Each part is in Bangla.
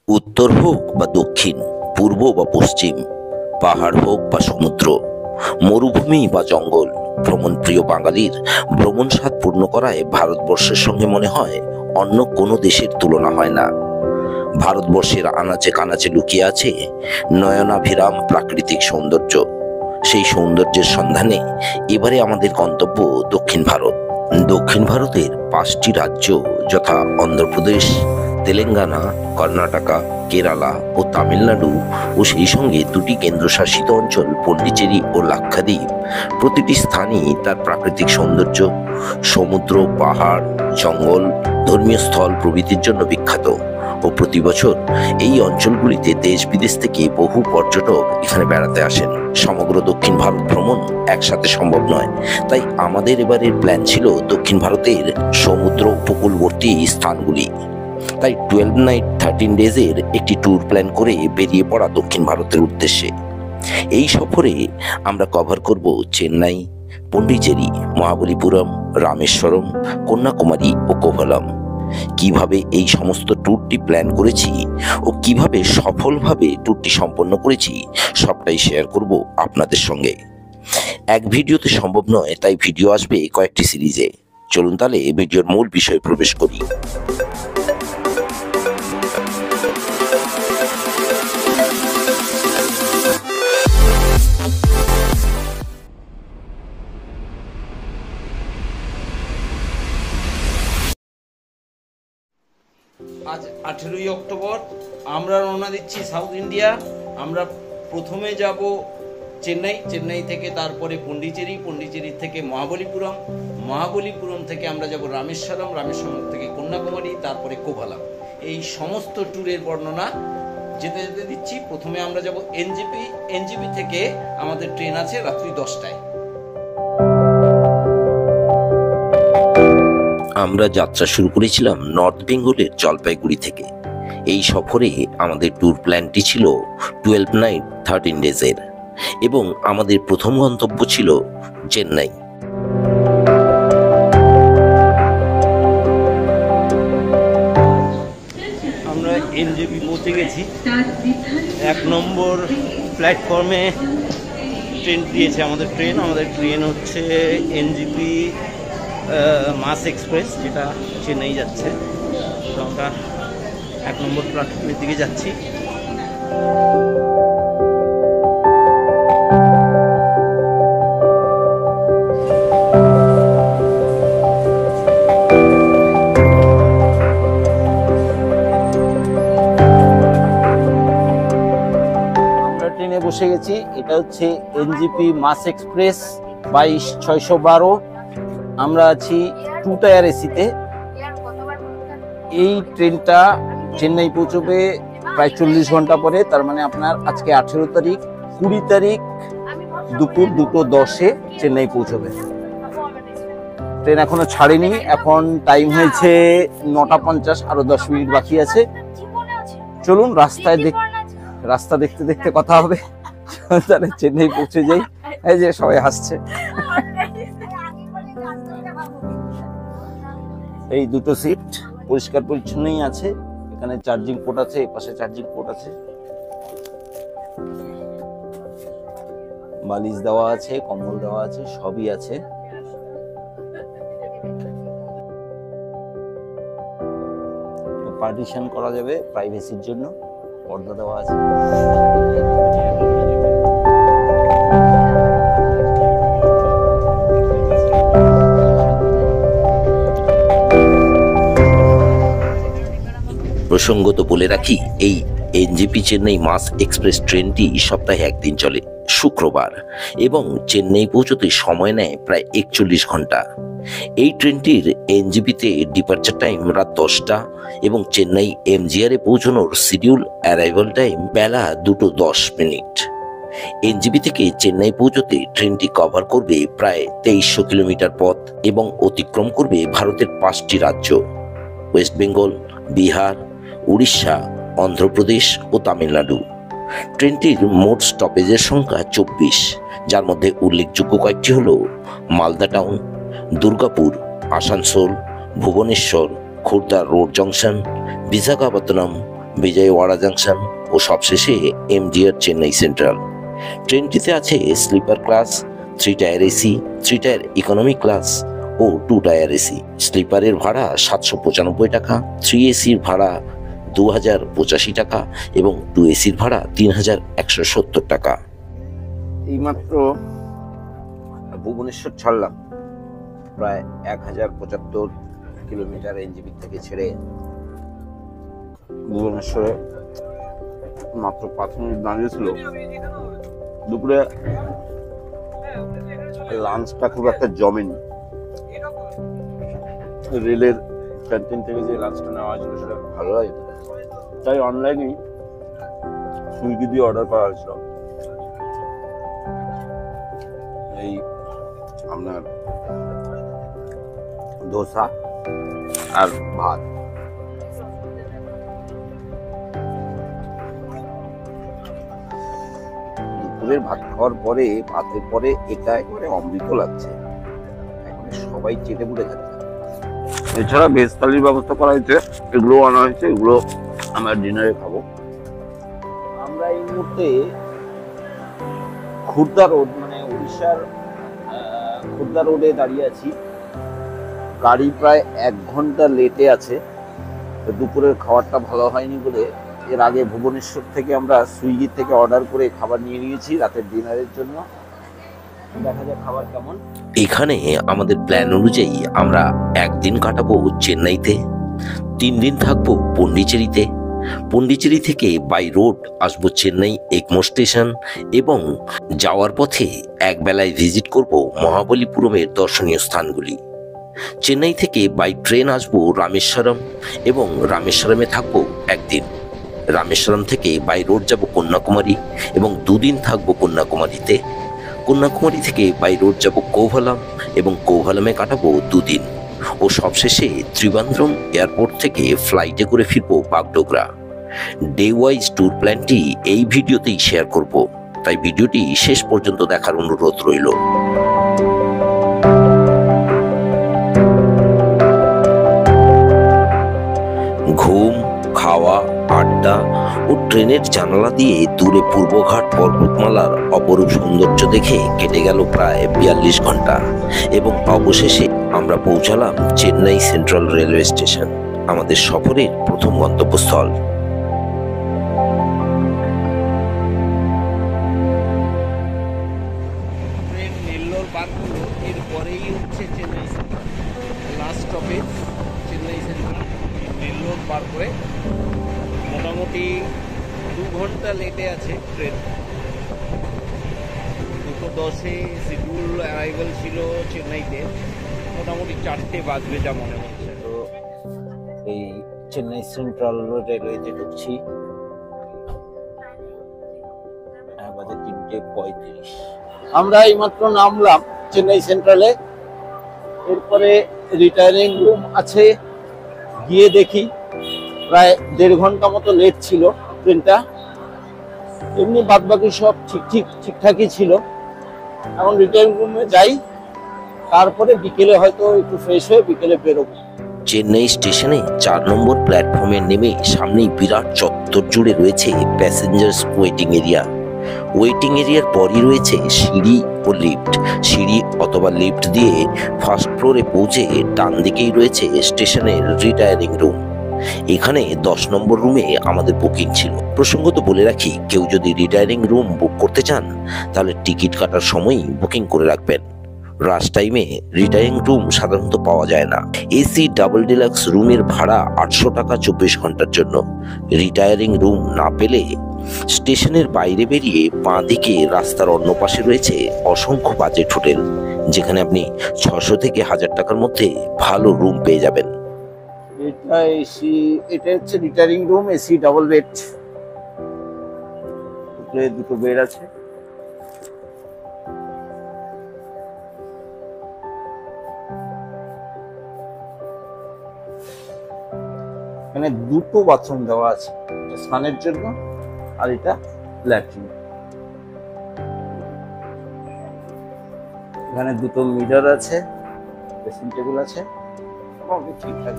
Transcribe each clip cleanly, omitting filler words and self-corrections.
উত্তর হোক বা দক্ষিণ, পূর্ব বা পশ্চিম, পাহাড় হোক বা সমুদ্র, মরুভূমি বা জঙ্গল, ভ্রমণপ্রিয় বাঙালির ভ্রমণ স্বাদ পূর্ণ করায় ভারতবর্ষের সঙ্গে মনে হয় অন্য কোনো দেশের তুলনা হয় না। ভারতবর্ষের আনাচে কানাচে লুকিয়ে আছে নয়নাভিরাম প্রাকৃতিক সৌন্দর্য। সেই সৌন্দর্যের সন্ধানে এবারে আমাদের গন্তব্য দক্ষিণ ভারত। দক্ষিণ ভারতের 5টি রাজ্য যথা অন্ধ্রপ্রদেশ, তেলেঙ্গানা, কর্ণাটকা, কেরালা ও তামিলনাড়ু ও সেই সঙ্গে 2টি কেন্দ্রশাসিত অঞ্চল পন্ডিচেরি ও লাক্ষাদ্বীপ, প্রতিটি স্থানই তার প্রাকৃতিক সৌন্দর্য, সমুদ্র, পাহাড়, জঙ্গল, ধর্মীয় স্থল প্রভৃতির জন্য বিখ্যাত। ও প্রতি বছর এই অঞ্চলগুলিতে দেশ বিদেশ থেকে বহু পর্যটক এখানে বেড়াতে আসেন। সমগ্র দক্ষিণ ভারত ভ্রমণ একসাথে সম্ভব নয়, তাই আমাদের এবারের প্ল্যান ছিল দক্ষিণ ভারতের সমুদ্র উপকূলবর্তী স্থানগুলি। তাই 12 নাইট 13 ডেজের একটি ট্যুর প্ল্যান করে বেরিয়ে পড়া দক্ষিণ ভারতের উদ্দেশ্যে। এই সফরে আমরা কভার করব চেন্নাই, পন্ডিচেরি, মহাবলীপুরম, রামেশ্বরম, কন্যাকুমারী ও কোভালাম। কিভাবে এই সমস্ত ট্যুরটি প্ল্যান করেছি ও কিভাবে সফলভাবে ট্যুরটি সম্পন্ন করেছি সবটাই শেয়ার করব আপনাদের সঙ্গে। এক ভিডিওতে সম্ভব নয়, তাই ভিডিও আসবে কয়েকটি সিরিজে। চলুন তাহলে ভিডিওর মূল বিষয়ে প্রবেশ করি। আজ 18ই অক্টোবর আমরা রওনা দিচ্ছি সাউথ ইন্ডিয়া। আমরা প্রথমে যাব চেন্নাই থেকে তারপরে পন্ডিচেরি থেকে মহাবলীপুরম থেকে আমরা যাব রামেশ্বরম থেকে কন্যাকুমারী, তারপরে কোভালাম। এই সমস্ত ট্যুরের বর্ণনা যেতে যেতে দিচ্ছি। প্রথমে আমরা যাব এনজিপি থেকে আমাদের ট্রেন আছে রাত্রি 10টায়। আমরা যাত্রা শুরু করেছিলাম নর্থ বেঙ্গলের জলপাইগুড়ি থেকে। এই সফরে আমাদের ট্যুর প্ল্যানটি ছিল 12 নাইট 13 ডেজের এবং আমাদের প্রথম গন্তব্য ছিল চেন্নাই। আমরা এনজেপি পৌঁছে গেছি। 1 নম্বর প্ল্যাটফর্মে ট্রেন দিয়েছে আমাদের ট্রেন হচ্ছে এনজিপি মাস এক্সপ্রেস, যেটা চেন্নাই যাচ্ছে। তো আমরা 1 নম্বর প্ল্যাটফর্মের দিকে যাচ্ছি। আমরা ট্রেনে বসে গেছি। এটা হচ্ছে এনজিপি মাস এক্সপ্রেস 22612। আমরা আছি 2 টায়ার এসিতে। এই ট্রেনটা চেন্নাই পৌঁছবে প্রায় 40 ঘন্টা পরে। তার মানে আপনার আজকে 18 তারিখ, 20 তারিখ দুপুর 2:10-এ চেন্নাই পৌঁছবে। ট্রেন এখনো ছাড়েনি, এখন টাইম হয়েছে 9:50, আরো 10 মিনিট বাকি আছে। চলুন রাস্তা দেখতে দেখতে কথা হবে, তাহলে চেন্নাই পৌঁছে যাই। এই যে সবাই হাসছে। এই 2টো সিট পরিষ্কার পরিচ্ছন্নই আছে। এখানে চার্জিং পোর্ট আছে, এই পাশে চার্জিং পোর্ট আছে, বালিশ দেওয়া আছে, কম্বল দেওয়া আছে, সবই আছে। পার্টিশন করা যাবে প্রাইভেসির জন্য, পর্দা দেওয়া আছে। প্রসঙ্গত বলে রাখি, এই এনজেপি চেন্নাই মাস এক্সপ্রেস ট্রেনটি সপ্তাহে 1 দিন চলে, শুক্রবার, এবং চেন্নাই পৌঁছতে সময় নেয় প্রায় 41 ঘন্টা। এই ট্রেনটির এনজেপিতে ডিপার্চার টাইম রাত 10টা এবং চেন্নাই এমজিআরে পৌঁছানোর শিডিউল অ্যারাইভাল টাইম বেলা 2:10। এনজেপি থেকে চেন্নাই পৌঁছতে ট্রেনটি কভার করবে প্রায় 2300 কিলোমিটার পথ এবং অতিক্রম করবে ভারতের 5টি রাজ্য: ওয়েস্ট বেঙ্গল, বিহার, উড়িষ্যা, অন্ধ্রপ্রদেশ ও তামিলনাড়ু। ট্রেনটির মোট স্টপেজের সংখ্যা 24, যার মধ্যে উল্লেখযোগ্য কয়েকটি হল Malda town, Durgapur, Asansol, Bhubaneswar, Khurda road junction, Visakhapatnam, Vijayawada junction ও সবশেষে এমজিআর চেন্নাই সেন্ট্রাল। ট্রেনটিতে আছে sleeper class, 3 tier AC, 3 tier economy class ও 2 টায়ার এসি। স্লিপারের ভাড়া 795 টাকা, 3 এসির ভাড়া 2085 টাকা এবং 2 এসির ভাড়া 3170 টাকা। এইমাত্র ভুবনেশ্বর ছাড়লাম, প্রায় 1075 কিলোমিটার এনজিপি থেকে ছেড়ে ভুবনেশ্বরে মাত্র 5 মিনিট দাঁড়িয়েছিল। দুপুরে লাঞ্চটা খুব একটা জমেনি। রেলের ক্যান্টিন থেকে যে লাঞ্চটা নেওয়া হয়েছিল সেটা ভালো লাগে, তাই অনলাইনে সুইগি দিয়ে অর্ডার করা হয়েছিল। এই আপনার ধোসা আর ভাত। দুপুরের ভাত খাওয়ার পরে ভাতের পরে এটা একেবারে অমৃত লাগছে, এখন সবাই চেটে পুটে খাচ্ছে। এছাড়া ভেজ থালির ব্যবস্থা করা হয়েছে, এগুলো আনা হয়েছে, এগুলো আমরা ডিনারে খাবো। আমরা এই মুহূর্তে খুর্দা রোড মানে উড়িষ্যার খুর্দা রোডে দাঁড়িয়ে আছি। গাড়ি প্রায় 1 ঘন্টা লেটে আছে। দুপুরের খাবারটা ভালো হয়নি বলে এর আগে ভুবনেশ্বর থেকে আমরা সুইগি থেকে অর্ডার করে খাবার নিয়ে নিয়েছি রাতের ডিনারের জন্য। দেখা যাক খাবার কেমন। এখানে আমাদের প্ল্যান অনুযায়ী আমরা একদিন কাটাবো চেন্নাইতে, 3 দিন থাকবো পন্ডিচেরিতে। পন্ডিচেরি থেকে বাই রোড আসবো চেন্নাই এগমোর স্টেশন এবং যাওয়ার পথে একবেলায় ভিজিট করব মহাবলীপুরমের দর্শনীয় স্থানগুলি। চেন্নাই থেকে বাই ট্রেন আসবো রামেশ্বরম এবং রামেশ্বরমে থাকবো একদিন। রামেশ্বরম থেকে বাই রোড যাব কন্যাকুমারী এবং 2 দিন থাকবো কন্যাকুমারীতে। কন্যাকুমারী থেকে বাই রোড যাব কোভালাম এবং কোভালামে কাটাবো 2 দিন ও সবশেষে ত্রিবান্দ্রম এয়ারপোর্ট থেকে ফ্লাইটে করে ফিরবো বাগডোগরা। ডে ওয়াইজ ট্যুর প্ল্যানটি এই ভিডিওতেই শেয়ার করব, তাই ভিডিওটি শেষ পর্যন্ত দেখার অনুরোধ রইল। ঘুম, খাওয়া, আড্ডা ও ট্রেনের জানালা দিয়ে দূরে পূর্বঘাট পর্বতমালার অপরূপ সৌন্দর্য দেখে কেটে গেল প্রায় 42 ঘন্টা এবং অবশেষে আমরা পৌঁছালাম চেন্নাই সেন্ট্রাল রেলওয়ে স্টেশন, আমাদের সফরের প্রথম গন্তব্যস্থল। ট্রেন নেল্লোর পার করলো, এরপরেই হচ্ছে Chennai central. Last stoppage Chennai central. Nellore পার করে মোটামুটি 2 ঘন্টা লেটে আছে ট্রেন। 2:10-এ শিডিউল অ্যারাইভাল ছিল চেন্নাইতে, মোটামুটি 4টে বাজবে যা মনে হচ্ছে। তো এই চেন্নাই সেন্ট্রাল রেলওয়েতে ঢুকছি, বাজে 3:35। আমরা এইমাত্র নামলাম চেন্নাই সেন্ট্রালে। এরপরে রিটায়ারিং রুম আছে, গিয়ে দেখি। প্রায় 1.5 ঘন্টা মতো লেট ছিল ট্রেনটা, এমনি বাদবাকি সব ঠিকঠাকই ছিল। এখন রিটায়ারিং রুমে যাই, তারপরে বিকেলে হয়তো একটু ফ্রেশ হয়ে বিকেলে বেরোবো। চেন্নাই স্টেশনে 4 নম্বর প্ল্যাটফর্মে নেমে সামনেই বিরাট চত্বর জুড়ে রয়েছে প্যাসেঞ্জার্স ওয়েটিং এরিয়া। ওয়েটিং এরিয়ার পরই রয়েছে সিঁড়ি ও লিফট। সিঁড়ি অথবা লিফট দিয়ে ফার্স্ট ফ্লোরে পৌঁছে ডান দিকেই রয়েছে স্টেশনের রিটায়ারিং রুম। এখানে 10 নম্বর রুমে আমাদের বুকিং ছিল। প্রসঙ্গত বলে রাখি, কেউ যদি রিটায়ারিং রুম বুক করতে চান তাহলে টিকিট কাটার সময়ই বুকিং করে রাখবেন। রাশ টাইমে রিটায়ারিং রুম সাধারণত পাওয়া যায় না। এসি ডাবল ডিলাক্স রুমের ভাড়া 800 টাকা 24 ঘন্টার জন্য। রিটায়ারিং রুম না পেলে স্টেশনের বাইরে বেরিয়ে বাঁ দিকে রাস্তার অন্য পাশে রয়েছে অসংখ্য বাজেট হোটেল, যেখানে আপনি 600 থেকে 1000 টাকার মধ্যে ভালো রুম পেয়ে যাবেন। এটা এসি, এটা হচ্ছে retiring room, AC double bed. উপরে 2টো বেড আছে। এখানে 2টো বাথরুম দেওয়া আছে, এটা স্নানের জন্য আর এটা ল্যাট্রিন। এখানে 2টো মিরর আছে, ড্রেসিং টেবিল আছে, ঠিকঠাক।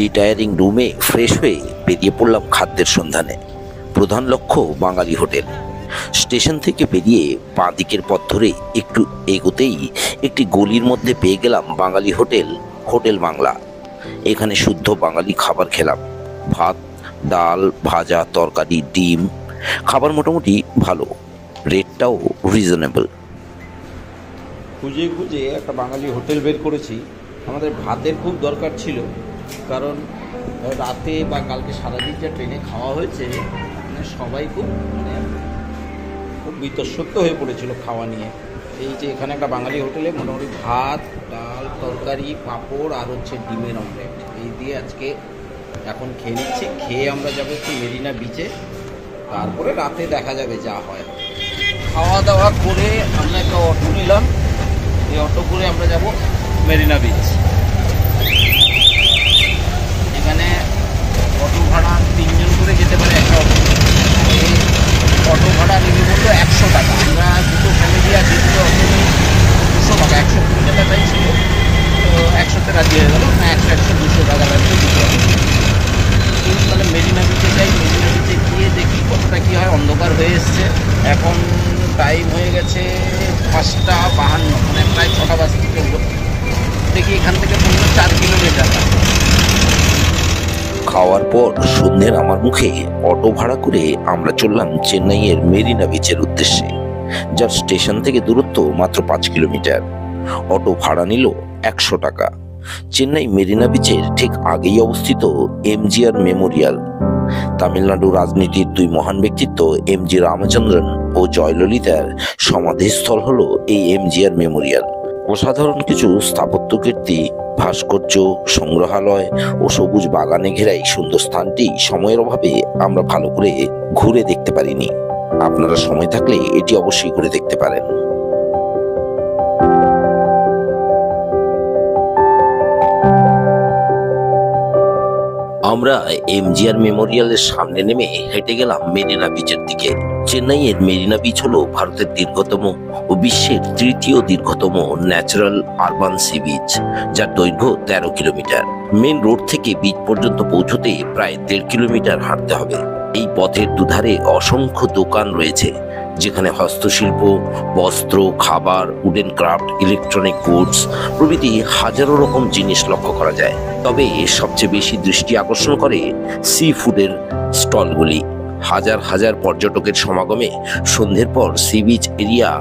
রিটায়ারিং রুমে ফ্রেশ হয়ে বেরিয়ে পড়লাম খাদ্যের সন্ধানে। প্রধান লক্ষ্য বাঙালি হোটেল। স্টেশন থেকে বেরিয়ে বাঁ দিকের পথ ধরে একটু এগোতেই একটি গলির মধ্যে পেয়ে গেলাম বাঙালি হোটেল, হোটেল বাংলা। এখানে শুদ্ধ বাঙালি খাবার খেলাম। ভাত, ডাল, ভাজা, তরকারি, ডিম। খাবার মোটামুটি ভালো, রেটটাও রিজনেবল। খুঁজে খুঁজে একটা বাঙালি হোটেল বের করেছি। আমাদের ভাতের খুব দরকার ছিল, কারণ রাতে বা কালকে সারাদিন যা ট্রেনে খাওয়া হয়েছে, সবাই খুব বিতর্ষত্ব হয়ে পড়েছিল খাওয়া নিয়ে। এই যে এখানে একটা বাঙালি হোটেলে মোটামুটি ভাত, ডাল, তরকারি, পাঁপড় আর হচ্ছে ডিমের অমলেট, এই দিয়ে আজকে এখন খেয়ে নিচ্ছি। খেয়ে আমরা যাবো একটু মেরিনা বিচে, তারপরে রাতে দেখা যাবে যা হয়। খাওয়া দাওয়া করে আমরা একটা অটো নিলাম। এই অটো করে আমরা যাব মেরিনা বিচ। এখানে অটো ভাড়া 3 জন করে যেতে পারে একটা অটো। অটো ভাড়া নেবে বললো 100 টাকা। আমরা দুটো ফ্যামিলি আর দুটো অটো নিই 200 টাকা। 120 টাকা চাইছিল, তো 100তে রাজি হয়ে গেল না। 100-200 টাকা লাগবে দুটো। তাহলে মেরিনা বিচে যাই। মেরিনা বিচে গিয়ে দেখি কতটা কী হয়। অন্ধকার হয়ে এসছে, এখন টাইম হয়ে গেছে 5:52, মানে প্রায় 6টা বাজতে চলবো। দেখি এখান থেকে 4 কিলোমিটার। খাওয়ার পর সন্ধ্যে আমার মুখে অটো ভাড়া করে আমরা চললাম চেন্নাইয়ের মেরিনা বিচের উদ্দেশ্যে, যার স্টেশন থেকে দূরত্ব মাত্র 5 কিলোমিটার। অটো ভাড়া নিল 100 টাকা। চেন্নাই মেরিনা বিচের ঠিক আগেই অবস্থিত এমজিআর মেমোরিয়াল। তামিলনাড়ু রাজনীতির 2 মহান ব্যক্তিত্ব এমজি রামচন্দ্রন ও জয়ললিতার সমাধিস্থল হলো এই এমজিআর মেমোরিয়াল। অসাধারণ কিছু স্থাপত্য কীর্তি, ভাস্কর্য, সংগ্রহালয় ও সবুজ বাগানে ঘেরা এই সুন্দর স্থানটি সময়ের অভাবে আমরা ভালো করে ঘুরে দেখতে পারিনি। আপনারা সময় থাকলে এটি অবশ্যই ঘুরে দেখতে পারেন। আমরা এমজিআর মেমোরিয়ালের সামনে নেমে হেঁটে গেলাম মেরিনা বিচের দিকে। চেন্নাইয়ের মেরিনা বিচ হলো ভারতের দীর্ঘতম ও বিশ্বের 3য় দীর্ঘতম ন্যাচারাল আরবান সি বিচ, যার দৈর্ঘ্য 13 কিলোমিটার। মেন রোড থেকে বিচ পর্যন্ত পৌঁছতে প্রায় 1.5 কিলোমিটার হাঁটতে হবে। এই পথের দুধারে অসংখ্য দোকান রয়েছে, যেখানে হস্তশিল্প, বস্ত্র, খাবার, উডেন ক্রাফট, ইলেকট্রনিক গুডস প্রভৃতি হাজারো রকম জিনিস লক্ষ্য করা যায়। তবে সবচেয়ে বেশি দৃষ্টি আকর্ষণ করে সি ফুডের স্টলগুলি। হাজার হাজার পর্যটকের সমাগমে সন্ধ্যের পর সি বিচ এরিয়া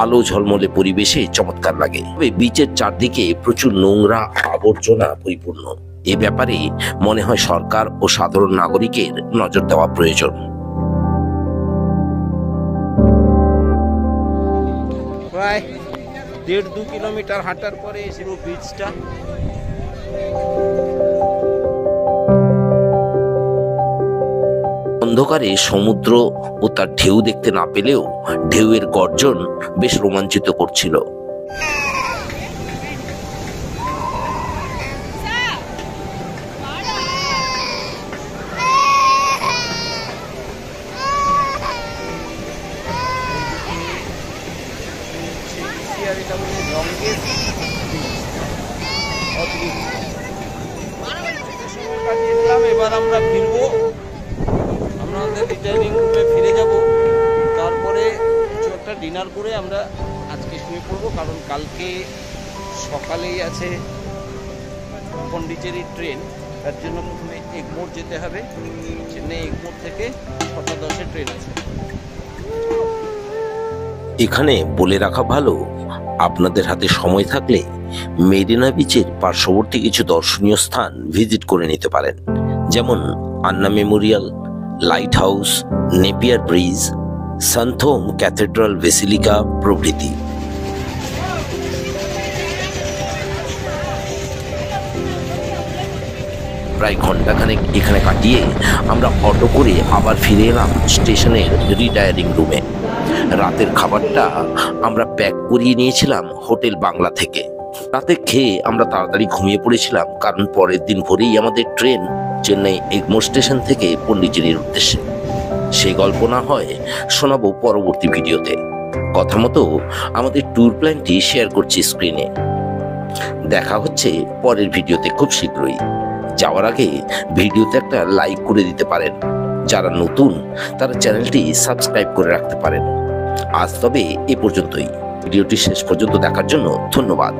আলো ঝলমলে পরিবেশে চমৎকার লাগে। তবে বিচের চারদিকে প্রচুর নোংরা আবর্জনা পরিপূর্ণ। এ ব্যাপারে মনে হয় সরকার ও সাধারণ নাগরিকের নজর দেওয়া প্রয়োজন। প্রায় 1.5-2 কিলোমিটার হাঁটার পরে এসে বিচটা। অন্ধকারে সমুদ্র ও তার ঢেউ দেখতে না পেলেও ঢেউয়ের গর্জন বেশ রোমাঞ্চিত করছিল। এবার আমরা ফিরবো, আমাদের রিটার্নিং রুমে ফিরে যাব। তারপরে কিছু একটা ডিনার করে আমরা আজকে শুয়ে পড়বো, কারণ কালকে সকালেই আছে পন্ডিচেরি ট্রেন। তার জন্য প্রথমে এগমোর যেতে হবে। চেন্নাই এগমোর থেকে 6:10 ট্রেন আছে। এখানে বলে রাখা ভালো, আপনাদের হাতে সময় থাকলে মেরিনা বিচের পার্শ্ববর্তী কিছু দর্শনীয় স্থান ভিজিট করে নিতে পারেন, যেমন Anna memorial, light house, Napier bridge, Santhome cathedral basilica প্রভৃতি। প্রায় ঘন্টাখানেক এখানে কাটিয়ে আমরা অটো করে আবার ফিরে এলাম স্টেশনের রিটায়ারিং রুমে। রাতের খাবারটা আমরা প্যাক করিয়ে নিয়েছিলাম হোটেল বাংলা থেকে। রাতে খেয়ে আমরা তাড়াতাড়ি ঘুমিয়ে পড়েছিলাম, কারণ পরের দিন ভোরেই আমাদের ট্রেন চেন্নাই এগমোর স্টেশন থেকে পন্ডিচেরির উদ্দেশ্যে। সেই গল্প না হয় শোনাবো পরবর্তী ভিডিওতে। কথা মতো আমাদের ট্যুর প্ল্যানটি শেয়ার করছি স্ক্রিনে। দেখা হচ্ছে পরের ভিডিওতে খুব শীঘ্রই। যাওয়ার আগে ভিডিওতে একটা লাইক করে দিতে পারেন। যারা নতুন তারা চ্যানেলটি সাবস্ক্রাইব করে রাখতে পারেন। আজ তবে এ পর্যন্তই। ভিডিওটি শেষ পর্যন্ত দেখার জন্য ধন্যবাদ।